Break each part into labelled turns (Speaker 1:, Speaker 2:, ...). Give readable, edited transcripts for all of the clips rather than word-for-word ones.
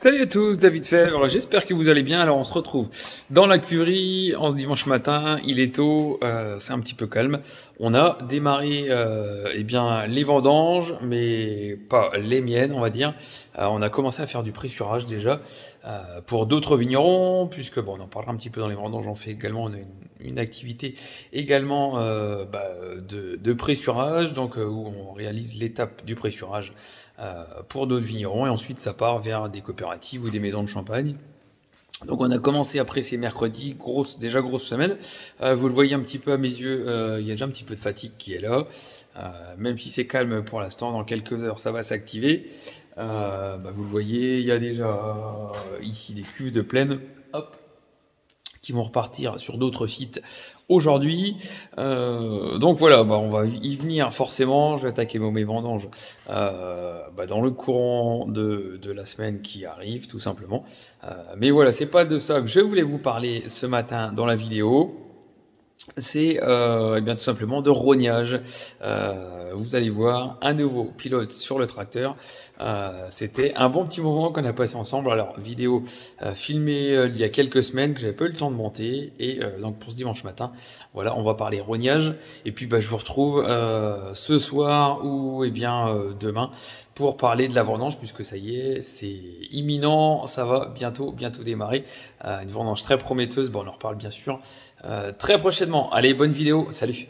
Speaker 1: Salut à tous, David Fèvre, j'espère que vous allez bien. Alors on se retrouve dans la cuverie en ce dimanche matin, il est tôt, c'est un petit peu calme. On a démarré eh bien, les vendanges, mais pas les miennes on va dire. On a commencé à faire du pressurage déjà pour d'autres vignerons, puisque bon, on en parlera un petit peu dans les vendanges, on fait également, on a une activité également de pressurage, donc où on réalise l'étape du pressurage pour d'autres vignerons et ensuite ça part vers des coopératives ou des maisons de champagne. Donc on a commencé après ces mercredis, déjà grosse semaine. Vous le voyez un petit peu à mes yeux, il y a déjà un petit peu de fatigue qui est là. Même si c'est calme pour l'instant, dans quelques heures ça va s'activer. Vous le voyez, il y a déjà ici des cuves de plaine, hop, qui vont repartir sur d'autres sites aujourd'hui. Donc voilà, on va y venir forcément. Je vais attaquer mes vendanges dans le courant de la semaine qui arrive, tout simplement. Mais voilà, c'est pas de ça que je voulais vous parler ce matin dans la vidéo. C'est tout simplement de rognage. Vous allez voir un nouveau pilote sur le tracteur. C'était un bon petit moment qu'on a passé ensemble. Alors vidéo filmée il y a quelques semaines que j'avais pas eu le temps de monter et donc pour ce dimanche matin, voilà, on va parler rognage et puis je vous retrouve ce soir ou demain pour parler de la vendange puisque ça y est, c'est imminent, ça va bientôt démarrer. Une vendange très prometteuse, on en reparle bien sûr très prochainement. Allez, bonne vidéo, salut.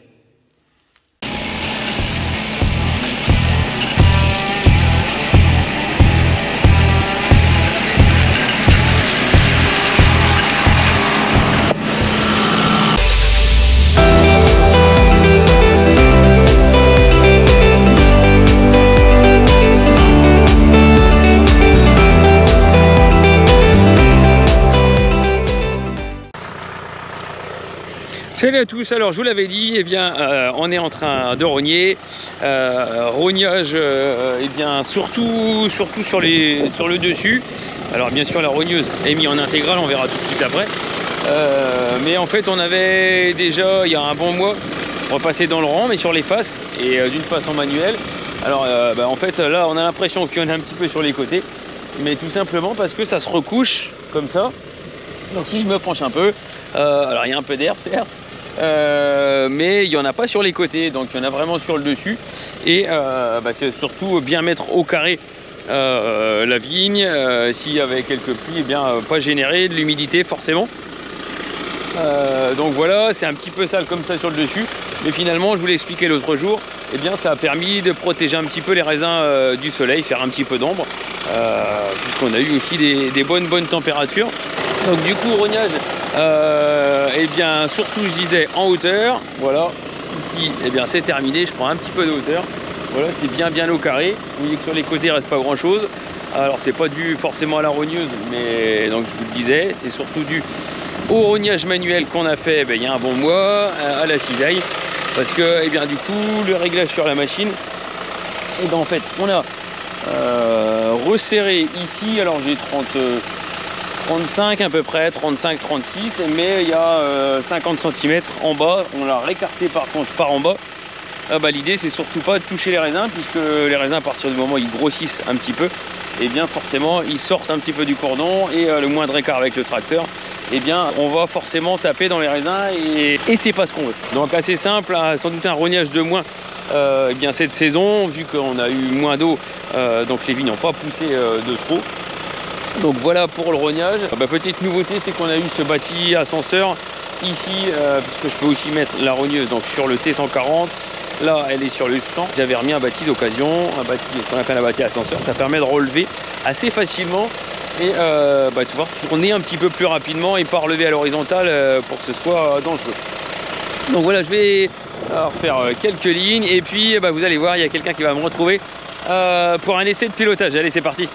Speaker 1: Salut à tous, alors je vous l'avais dit, on est en train de rogner, rognage surtout sur le dessus. Alors bien sûr la rogneuse est mise en intégrale, on verra tout de suite après. Mais en fait on avait déjà il y a un bon mois repassé dans le rang mais sur les faces et d'une façon manuelle. Alors en fait là on a l'impression qu'il y en a un petit peu sur les côtés, mais tout simplement parce que ça se recouche comme ça. Donc si je me penche un peu, alors il y a un peu d'herbe certes, mais il n'y en a pas sur les côtés, donc il y en a vraiment sur le dessus. Et c'est surtout bien mettre au carré la vigne, s'il y avait quelques pluies, pas générer de l'humidité forcément. Donc voilà, c'est un petit peu sale comme ça sur le dessus, mais finalement je vous l'ai expliqué l'autre jour, ça a permis de protéger un petit peu les raisins du soleil, faire un petit peu d'ombre, puisqu'on a eu aussi des bonnes températures. Donc du coup rognage, surtout je disais en hauteur, voilà, ici c'est terminé, je prends un petit peu de hauteur, voilà, c'est bien au carré, vous voyez que sur les côtés il ne reste pas grand chose. Alors c'est pas dû forcément à la rogneuse, mais donc je vous le disais, c'est surtout dû au rognage manuel qu'on a fait il y a un bon mois, à la cisaille, parce que du coup le réglage sur la machine, en fait on a resserré ici, alors j'ai 35 à peu près, 35, 36, mais il y a 50 cm en bas, on l'a récarté par contre par en bas. L'idée c'est surtout pas de toucher les raisins, puisque les raisins à partir du moment où ils grossissent un petit peu, forcément ils sortent un petit peu du cordon, et le moindre écart avec le tracteur, on va forcément taper dans les raisins, et c'est pas ce qu'on veut. Donc assez simple, sans doute un rognage de moins cette saison, vu qu'on a eu moins d'eau, donc les vignes n'ont pas poussé de trop. Donc voilà pour le rognage. Petite nouveauté, c'est qu'on a eu ce bâti ascenseur ici, puisque je peux aussi mettre la rogneuse donc sur le T140. Là elle est sur le 100. J'avais remis un bâti d'occasion, ce qu'on appelle un bâti ascenseur. Ça permet de relever assez facilement et de pouvoir tourner un petit peu plus rapidement et pas relever à l'horizontale pour que ce soit dangereux. Donc voilà, je vais faire quelques lignes et puis vous allez voir, il y a quelqu'un qui va me retrouver pour un essai de pilotage. Allez, c'est parti.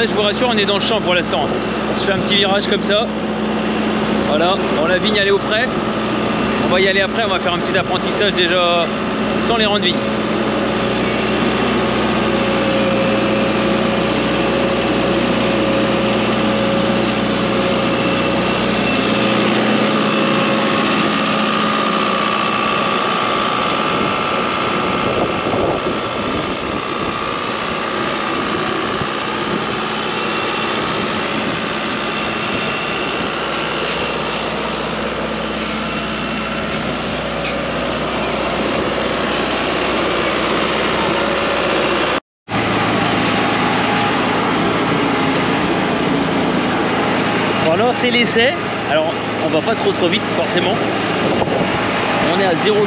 Speaker 1: Là, je vous rassure, on est dans le champ pour l'instant. Je fais un petit virage comme ça. Voilà, bon, la vigne elle est au près. On va y aller après, on va faire un petit apprentissage déjà sans les rangs de vigne. Voilà, c'est l'essai. Alors, on va pas trop vite forcément. On est à 0,9. Donc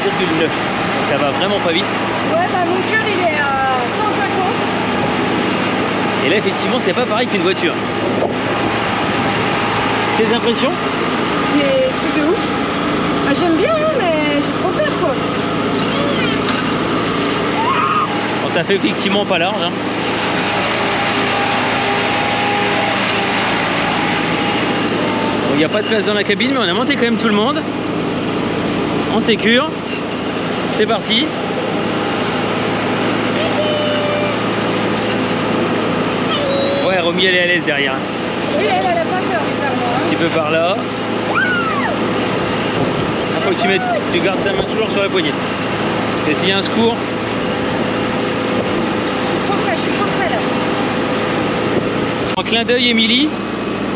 Speaker 1: ça va vraiment pas vite.
Speaker 2: Ouais, bah mon cœur il est à 150.
Speaker 1: Et là, effectivement, c'est pas pareil qu'une voiture. Tes impressions?
Speaker 2: C'est truc de ouf. Bah, j'aime bien, hein, mais j'ai trop peur quoi.
Speaker 1: Bon, ça fait effectivement pas large. Hein. Il n'y a pas de place dans la cabine, mais on a monté quand même tout le monde. En sécure. C'est parti. Ouais, Romy elle est à l'aise derrière.
Speaker 2: Oui, elle a pas peur, bizarrement.
Speaker 1: Un petit peu par là. Il faut que tu gardes ta main toujours sur la poignée. Et s'il y a un secours.
Speaker 2: Je suis trop près là.
Speaker 1: En clin d'œil, Émilie.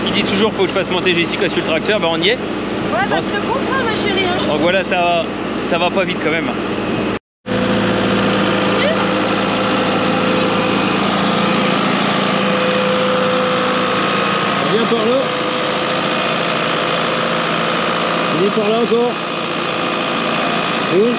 Speaker 1: Il dit toujours faut que je fasse monter Jessica sur le tracteur, bah on y est.
Speaker 2: Ouais, bah je te comprends ma chérie. Hein.
Speaker 1: Donc voilà, ça va pas vite quand même. On vient par là. On est par là encore. Oui.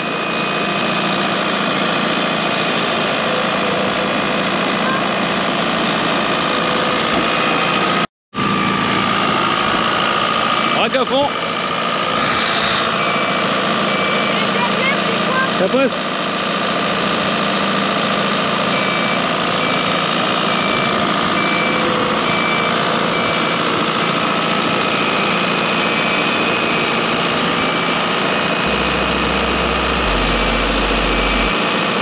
Speaker 1: Rack à fond. Ça passe.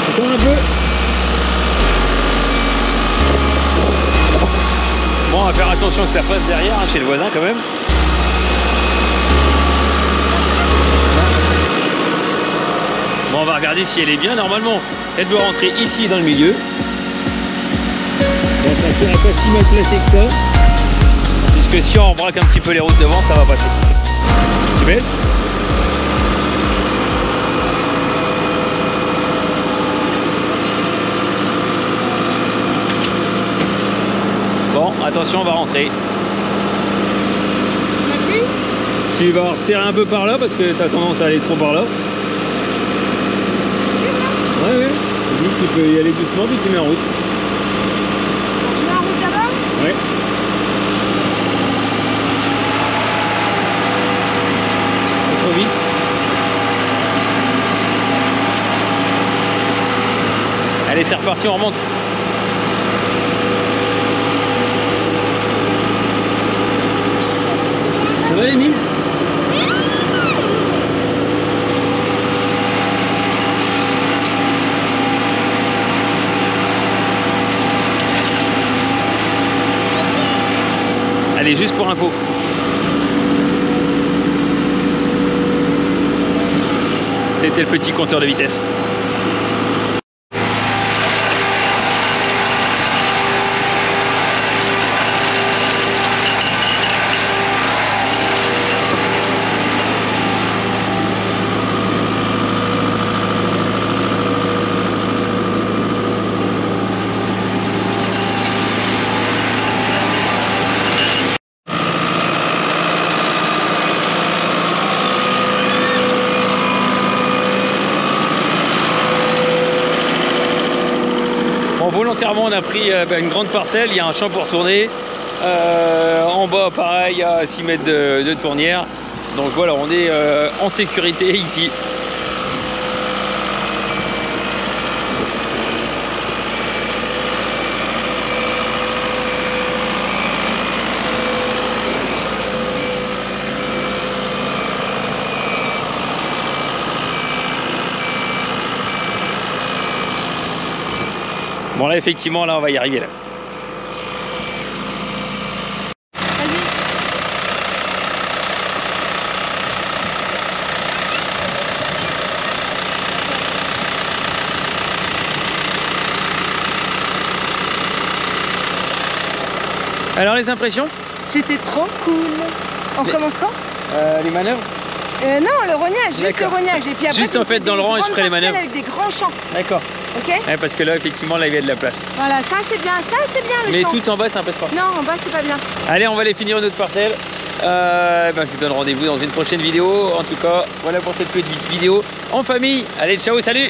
Speaker 1: Encore un peu. Bon, on va faire attention que ça passe derrière, hein, chez le voisin quand même. Bon, on va regarder si elle est bien. Normalement, elle doit rentrer ici dans le milieu. Elle n'est pas si mal placée que ça. Puisque si on braque un petit peu les routes devant, ça va passer. Tu baisses? Bon, attention, on va rentrer. Tu vas resserrer un peu par là parce que tu as tendance à aller trop par là. Ouais, ouais. Vas-y, tu peux y aller doucement puis tu mets en route.
Speaker 2: Je mets en route d'abord?
Speaker 1: Ouais. Pas trop vite. Allez, c'est reparti, on remonte. Ça va les mimes? Allez, juste pour info. C'était le petit compteur de vitesse. Volontairement on a pris une grande parcelle, il y a un champ pour tourner, en bas pareil à 6 mètres de tournière, donc voilà, on est en sécurité ici. Bon là effectivement là on va y arriver là. Alors les impressions?
Speaker 2: C'était trop cool. On commence quand?
Speaker 1: Les manœuvres?
Speaker 2: Non, le rognage, juste le rognage. Et puis après,
Speaker 1: juste en fait dans le rang et je ferai les manœuvres.
Speaker 2: Avec des grands champs.
Speaker 1: D'accord.
Speaker 2: Ok.
Speaker 1: Ouais, parce que là effectivement là il y a de la place.
Speaker 2: Voilà, ça c'est bien le champ.
Speaker 1: Mais tout en bas c'est un peu sport.
Speaker 2: Non, en bas c'est pas bien.
Speaker 1: Allez, on va aller finir notre parcelle. Je vous donne rendez-vous dans une prochaine vidéo. En tout cas, voilà pour cette petite vidéo en famille. Allez, ciao, salut!